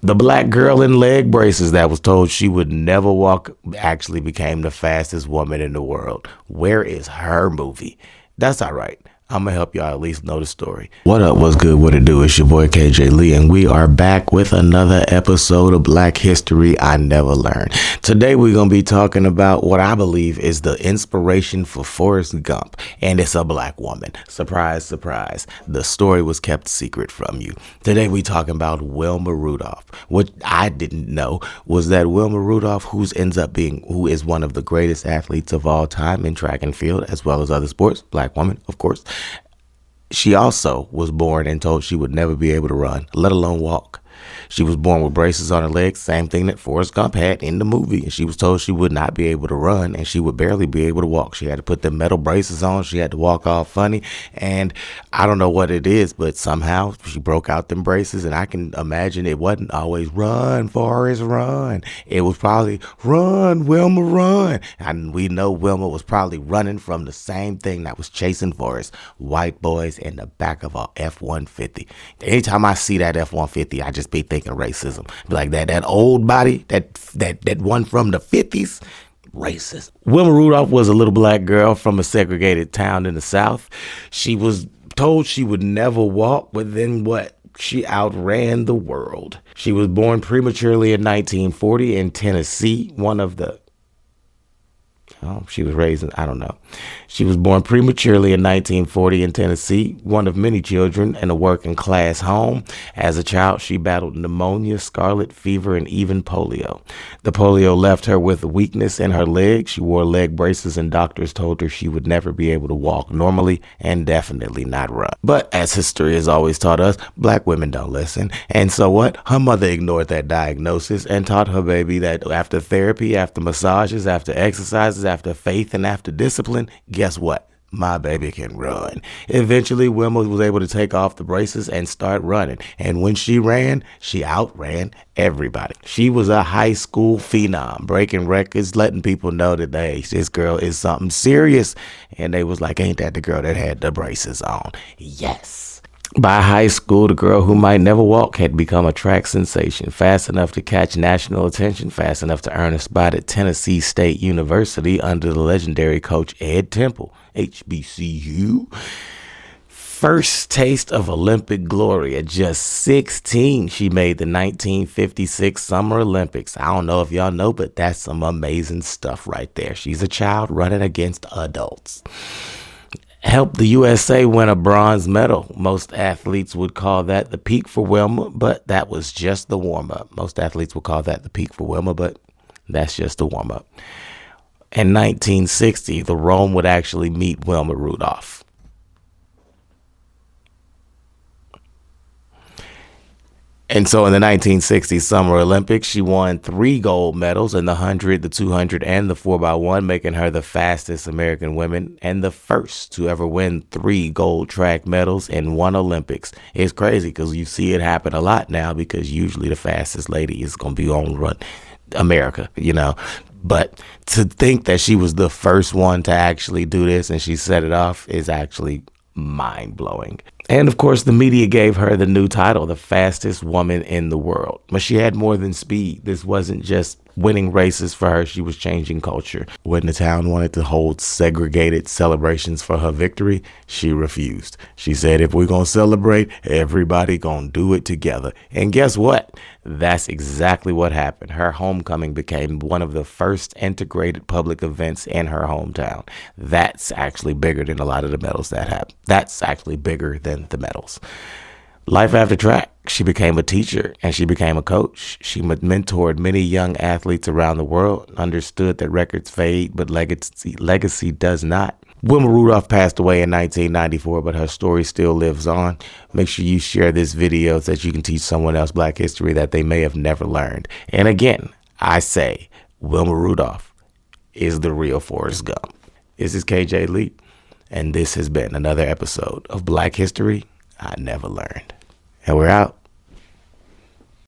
The black girl in leg braces that was told she would never walk actually became the fastest woman in the world. Where is her movie? That's all right. I'm going to help y'all at least know the story. What up? What's good? What it do? It's your boy KJ Lee, and we are back with another episode of Black History I Never Learned. Today, we're going to be talking about what I believe is the inspiration for Forrest Gump, and it's a black woman. Surprise, surprise. The story was kept secret from you. Today, we talking about Wilma Rudolph. What I didn't know was that Wilma Rudolph, who is one of the greatest athletes of all time in track and field, as well as other sports, black woman, of course, she also was born and told she would never be able to run, let alone walk. She was born with braces on her legs, same thing that Forrest Gump had in the movie. And she was told she would not be able to run and she would barely be able to walk. She had to put the metal braces on. She had to walk all funny. And I don't know what it is, but somehow she broke out them braces. And I can imagine it wasn't always run, Forrest, run. It was probably run, Wilma, run. And we know Wilma was probably running from the same thing that was chasing Forrest, white boys in the back of a F-150. Anytime I see that F-150, I just be thinking racism. Like that old body, that one from the 50s, racist. Wilma Rudolph was a little black girl from a segregated town in the South. She was told she would never walk, but then what? She outran the world. She was born prematurely in 1940 in Tennessee, she was raised in, I don't know. She was born prematurely in 1940 in Tennessee, one of many children in a working class home. As a child, she battled pneumonia, scarlet fever, and even polio. The polio left her with weakness in her legs. She wore leg braces, and doctors told her she would never be able to walk normally and definitely not run. But as history has always taught us, black women don't listen. And so what? Her mother ignored that diagnosis and taught her baby that after therapy, after massages, after exercises, after faith, and after discipline, guess what? My baby can run. Eventually, Wilma was able to take off the braces and start running. And when she ran, she outran everybody. She was a high school phenom, breaking records, letting people know that, hey, this girl is something serious. And they was like, ain't that the girl that had the braces on? Yes. By high school, the girl who might never walk had become a track sensation, fast enough to catch national attention, fast enough to earn a spot at Tennessee State University under the legendary coach Ed Temple, HBCU. First taste of Olympic glory at just 16, she made the 1956 Summer Olympics. I don't know if y'all know, but that's some amazing stuff right there. She's a child running against adults. Helped the USA win a bronze medal. Most athletes would call that the peak for Wilma, but that was just the warm-up. Most athletes would call that the peak for Wilma, but that's just the warm-up. In 1960, the Rome would actually meet Wilma Rudolph. And so in the 1960 Summer Olympics, she won 3 gold medals in the 100, the 200, and the 4x1, making her the fastest American woman and the first to ever win 3 gold track medals in one Olympics. It's crazy because you see it happen a lot now because usually the fastest lady is going to be on run America, But to think that she was the first one to actually do this and she set it off is actually mind-blowing. And of course, the media gave her the new title, the fastest woman in the world. But she had more than speed. This wasn't just winning races for her. She was changing culture. When the town wanted to hold segregated celebrations for her victory, she refused. She said, if we're going to celebrate, everybody going to do it together. And guess what? That's exactly what happened. Her homecoming became one of the first integrated public events in her hometown. That's actually bigger than a lot of the medals that happened. That's actually bigger than the medals. Life after track, she became a teacher and she became a coach. She mentored many young athletes around the world, understood that records fade, but legacy does not. Wilma Rudolph passed away in 1994, but her story still lives on. Make sure you share this video so that you can teach someone else Black history that they may have never learned. And again, I say Wilma Rudolph is the real Forrest Gump. This is KJ Lee, and this has been another episode of Black History I Never Learned. And we're out.